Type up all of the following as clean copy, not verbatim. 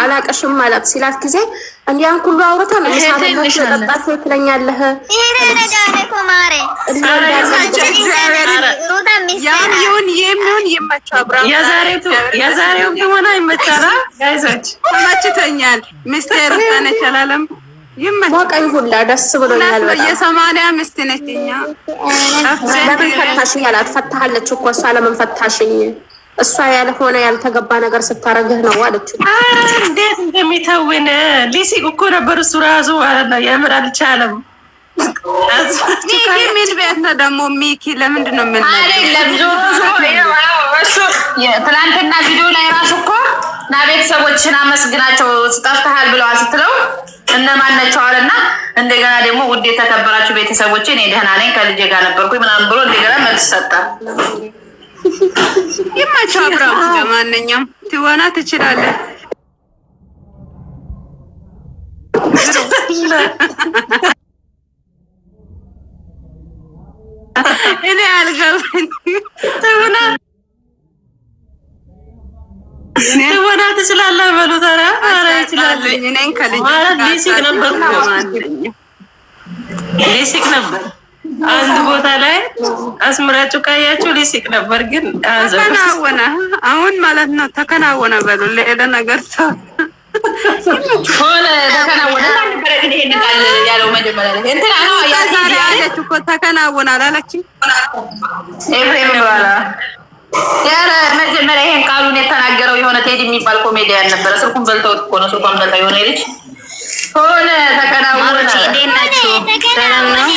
አላቀሽም ማለት ሲላት ጊዜ እንዲያን ሁሉ አውርተን ለሳለሽ ተጣጣፍ ትለኛለህ። የዛሬው ሆነ ይመጣላ ጋይዞች ተመችቶኛል። ሚስተር ተነቻላለም ሞቀኝ ሁላ ደስ ብሎኛል። የሰማንያ አምስት ነችኛ ለምን ፈታሽኝ አላት። ፈታሃለች እኮ እሷ ለምን ፈታሽኝ? እሷ ያልሆነ ያልተገባ ነገር ስታረግህ ነው አለችው። እንዴት እንደሚተውን ሊሲቅ እኮ ነበር እሱ ራሱ ማለት ነው። የምር አልቻለም። ሚኪ ምን ቤት ነው ደግሞ ሚኪ ለምንድን ነው ምን አይደለም ዞሮ እሱ ትናንትና ቪዲዮ ላይ ራሱ እኮ ና ቤተሰቦችን አመስግናቸው ስጠፍተሃል ብለዋል ስትለው እነማን ናቸው አለና እንደገና ደግሞ ውድ የተከበራችሁ ቤተሰቦቼ እኔ ደህና ነኝ ከልጄ ጋር ነበርኩኝ ምናምን ብሎ እንደገና መልስ ሰጣ። ይማቻው አብራም ለማንኛውም ትወና ትችላለህ። እኔ አልገባኝ ትወና ትችላለህ በሉ ተራ አረ ይችላል። እኔን ከልጅ ሊሲቅ ነበር ሊሲቅ ነበር አንድ ቦታ ላይ አስምራችሁ ካያችሁ ሊሲቅ ነበር። ግን ተከናወነ አሁን ማለት ነው። ተከናወነ በሉ ሌላ ነገር ሆነ ተከናወነ ነበር። ግን ይሄን ቃል ያለው መጀመሪያ ላይ እንትና ነው ዛሬ አለች እኮ ተከናወነ አላለችም። ኤፍሬም ባላ ያረ መጀመሪያ ይሄን ቃሉን የተናገረው የሆነ ቴዲ የሚባል ኮሜዲያን ነበር። ስልኩን በልተውት እኮ ነው። ስልኩን በልተው የሆነ ልጅ ሆነ ተከናወነ። እንዴት ናችሁ? ሰላም ነው።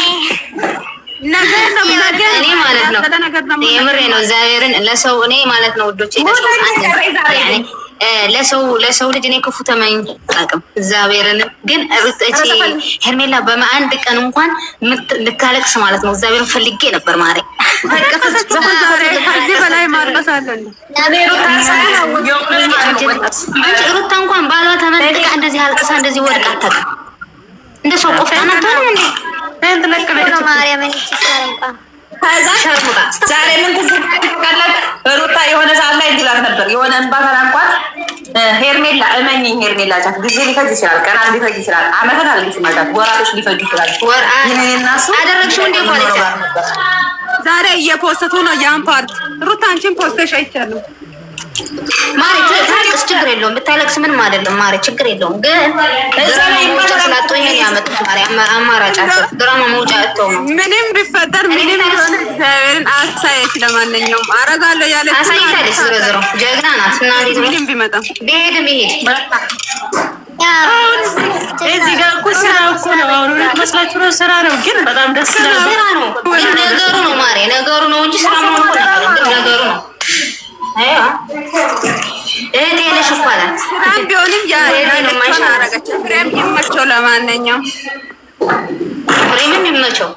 ነገር እኔ ማለት ነው የምሬ ነው። እግዚአብሔርን ለሰው እኔ ማለት ነው ውዶቼ ለሰው ልጅ እኔ ክፉ ተመኝ አቅም እግዚአብሔርን ግን እቺ ሄርሜላ በአንድ ቀን እንኳን ልካለቅስ ማለት ነው። እግዚአብሔርን ፈልጌ ነበር ማረኝ። ከዚህ በላይ ማርቀስ አለ ሩታ እንኳን ባሏ ተመልቃ እንደዚህ አልቅሳ እንደዚህ ወድቃ አታውቅም። እንደ ሰው ቆፍጣና ታነው እንዴ ዛሬ ምን ትዝቃለህ? ሩታ የሆነ ሰዓት ላይ እንዲላት ነበር የሆነ እንባ ተናንቋት ሄርሜላ እመኚኝ ሄርሜላ ቻት ጊዜ ሊፈጅ ይችላል፣ ቀናት ሊፈጅ ይችላል፣ አመታት አልልሽ ማለት ወራቶች ሊፈጅ ይችላል። ይሄንናሱ አደረግሽው እንዴ ማለት ዛሬ እየፖስተቱ ነው ያን ፓርት ሩታ አንቺን ፖስተሽ አይቻለሁ። ማሪ ታለቅስ ችግር የለውም ብታለቅስ ምንም አይደለም። ማሪ ችግር የለውም ግን እዛ ላይ ማራጫ ይሄን ያመጣው ማሪ አማራጭ ድራማ መውጫ አጥተው ነው። ምንም ቢፈጠር ምንም ሆነ እግዚአብሔርን አሳየች። ለማንኛውም አረጋለሁ ያለች አሳይታለች። ዝሮ ጀግና ናት። እናንተ ምንም ቢመጣ ቢሄድም ይሄድ አሁን እዚህ ጋር እኮ ስራ እኮ ነው። አሁን መስላችሁ ነው ስራ ነው፣ ግን በጣም ደስ ይላል። ስራ ነው ነገሩ ነው ማሪ ነገሩ ነው እንጂ ስራ ነው ነገሩ ነው። አያ እኔ ለሽፋላት ፍራም ቢሆንም ያ ነው ማሻረጋች ፍራም ይመቸው። ለማንኛውም ፍሬምም ይመቸው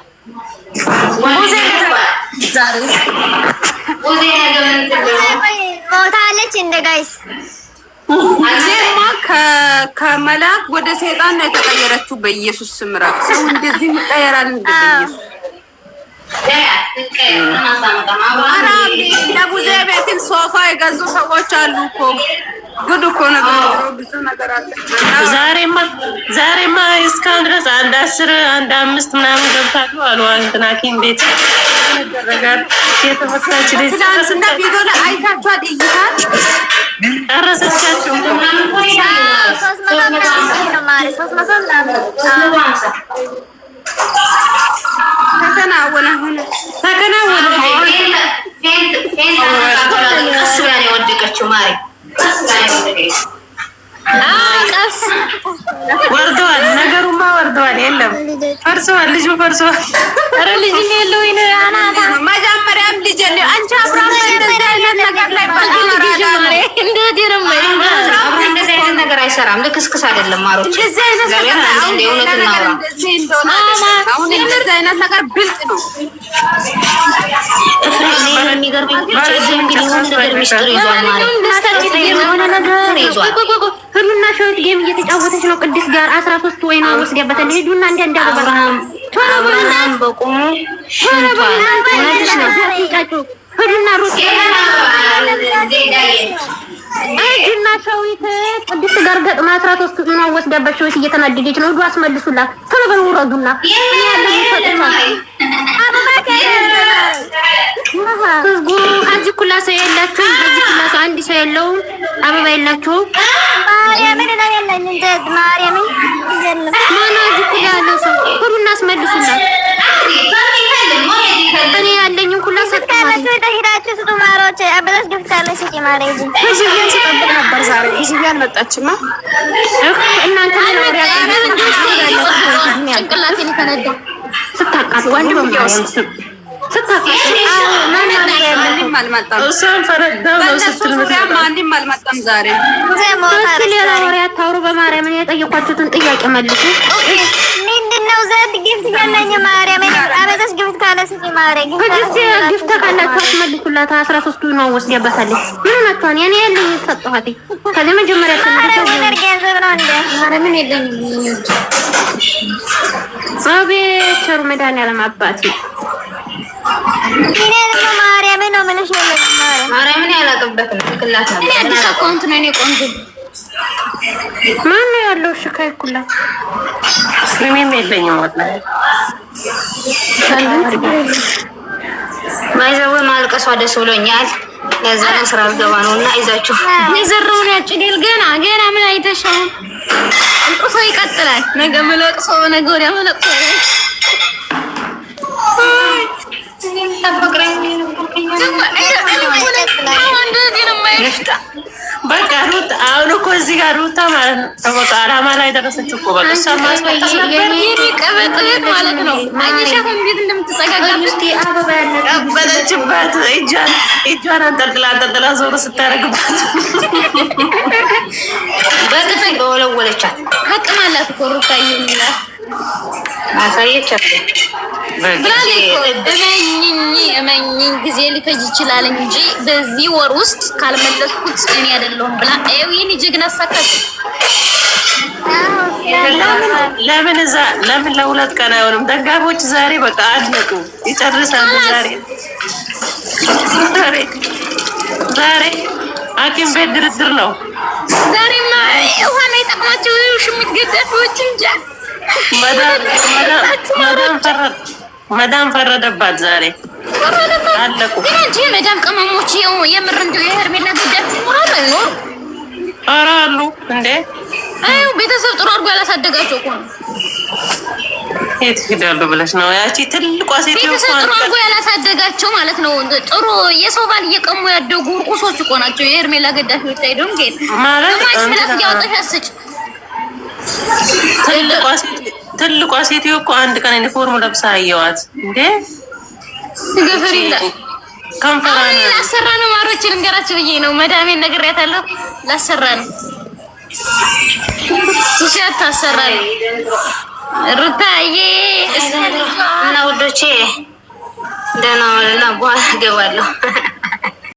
ሙዜ ዛሬ ሙዜ ሞታለች እንደ ጋይስ አዜማ ከመላክ ወደ ሰይጣን ነው የተቀየረችው። በኢየሱስ ስም ራቅ ሰው እንደዚህ ይቀየራል እንደ በኢየሱስ ለቡዜ ቤትን ሶፋ የገዙ ሰዎች አሉ እኮ ጉድ እኮ ነው። ብዙ ነገር አለ። ዛሬማ እስካሁን ድረስ አንድ 10 አንድ 5 ምናምን ገብታሉ አሉ። እንትና ኪን ቤት ደረጋር የተፈታች ልጅ ትናንትና ቪዲዮ ላይ አይታችኋል። እይታል ጨረሰቻቸው ምናምን ተከናወነ ቀስ ብላ ነው የወደቀችው። ማሪ ቀስ ወርደዋል። ነገሩማ ወርደዋል። የለም ፈርሰዋል። ልጁ ፈርሰዋል። ኧረ ልጅ የለው ይነ አናታ መጀመሪያም ልጅ የለው አንቺ አብራም እንደዚህ አይነት ነገር ላይ እንደዚህ አይነት ነገር አይሰራም። ልክስክስ አይደለም ማሮች። እንደዚህ አይነት ነገር አሁን እንደዚህ አይነት ነገር ብልጥ ነው። የሆነ ነገር ይዟል። ሁሉና ሸውት ጌም እየተጫወተች ነው። ቅድስት ጋር 13 ወይና ወስደበት ሄዱና እንደ አብርሃም በቁሙ ሽንቷል። ሁሉና ሩት እጅና ሸዊት ቅድስት ጋር ገጥማ 13 ነው ወስዳበት ሸዊት እየተናደደች ነው። ሂዱ አስመልሱላት ቶሎ በሉ ውረዱና እኔ ያለው ህዝቡ አንቺ ኩላ ሰው የላችሁም። በዚህ ኩላ ሰው አንድ ሰው የለውም። አበባ የላችሁም። ማርያምን ነው ያለኝ እንደ ማርያምን ይዘልም ማና እዚህ ኩላ ያለው ሰው ሁሉን አስመልሱላት። እኔ ያለኝ ኩላ ሰጣችሁ ተሄዳችሁ ስጡ ማሮች አበላሽ ግፍታለሽ እጪ ማረጂ እዚህ ስጠብቅ ነበር። ዛሬ እዚህ ያልመጣችማ እናንተ ነው ያለው ጭንቅላቴን ተነዳ ስታቃጥ ወንድ በሚያስ ታውሩ በማርያም የጠየኳችሁትን ጥያቄ መልሱ። ምንድነው ዘድ ግፍት ያለኝ ማርያም አበዛሽ ግፍት ካለሽ ማርያም ግፍት ካላችሁ አስመልሱላት። 13 ነው ወስደባታለች። ምን ናቸውን ያኔ ያለኝ ሰጠኋት። ከዚህ መጀመሪያ ገንዘብ ነው እንደ ማርያምን የለኝም። አቤት ቸሩ መድኃኒዓለም አባቴ እኔ ደግሞ ማርያምን ነው ምንሽ ነው ማርያምን ያላቀበት ነው ክላስ ነው። እኔ አዲስ አካውንት ነው። እኔ ቆንጆ ማን ነው ያለው? እሺ ካይኩላት ምንም የለኝም ወጣ ማይዘው ማልቀሷ ደስ ብሎኛል። ለዛ ነው ስራ ገባ ነውና ይዛችሁ የዘራውን ያጭዴል። ገና ምን አይተሻው? እንቁሶ ይቀጥላል። ነገ መለቅሶ ነገ ወዲያ መለቅሶ በቃ ሩት አሁን እኮ እዚህ ጋር ሩታ ማለት ነው በቃ አላማ ላይ ደረሰች እኮ በቃ ሰማስ ቀበጥበት ማለት ነው። አይሻት እንዴት እንደምትጸጋጋብሽ አበባ ያለቀበለችበት እጇን አንጠልጥላ ዞር ስታረግባት በጥፍ በወለወለቻት ሀቅማላት እኮ ሩታ ይሁንላ ማሳየቻት እመኝኝ ጊዜ ሊፈጅ ይችላል እንጂ በዚህ ወር ውስጥ ካልመለስኩት እኔ አይደለሁም ብላ የኔ ጀግና አሳካች። ለምን ለሁለት ቀን አይሆንም? ደጋፊዎች ዛሬ በቃ አድነቁ ይጨርሳሉ። ዛሬ ሐኪም ቤት ድርድር ነው። ዛሬማ ውሃ ነው የጠቅማቸው ሽሚት ገዳፊዎች እንጃ መዳም ፈረደባት ዛሬ አለቁ። ግን አንቺ መዳም ቀመሞች የምር እንደው የሄርሜላ ገዳፊ ይኖራሉ አይኖር? ኧረ አሉ እንዴ! አዩ ቤተሰብ ጥሩ አድርጎ ያላሳደጋቸው እኮ ነው። የት ሄዳሉ ብለሽ ነው? ያቺ ትልቋ ሴት ቤተሰብ ጥሩ አድርጎ ያላሳደጋቸው ማለት ነው። ጥሩ የሰው ባል እየቀሙ ያደጉ ቁሶች እኮ ናቸው የሄርሜላ ገዳፊዎች። አይደለም ግን ማለት ማለት ያወጣሽ አስጭ ትልቋ ሴትዮ እኮ አንድ ቀን ዩኒፎርም ለብሳ አየዋት እንዴ! ገፈሪላ ካምፓኒ ላሰራ ነው። ማሮች ልንገራችሁ ብዬ ነው መዳሜን ነግሬያታለሁ። ላሰራ ነው ሲሻት ታሰራ ሩታዬ እና ውዶቼ ደህና ዋልና በኋላ እገባለሁ።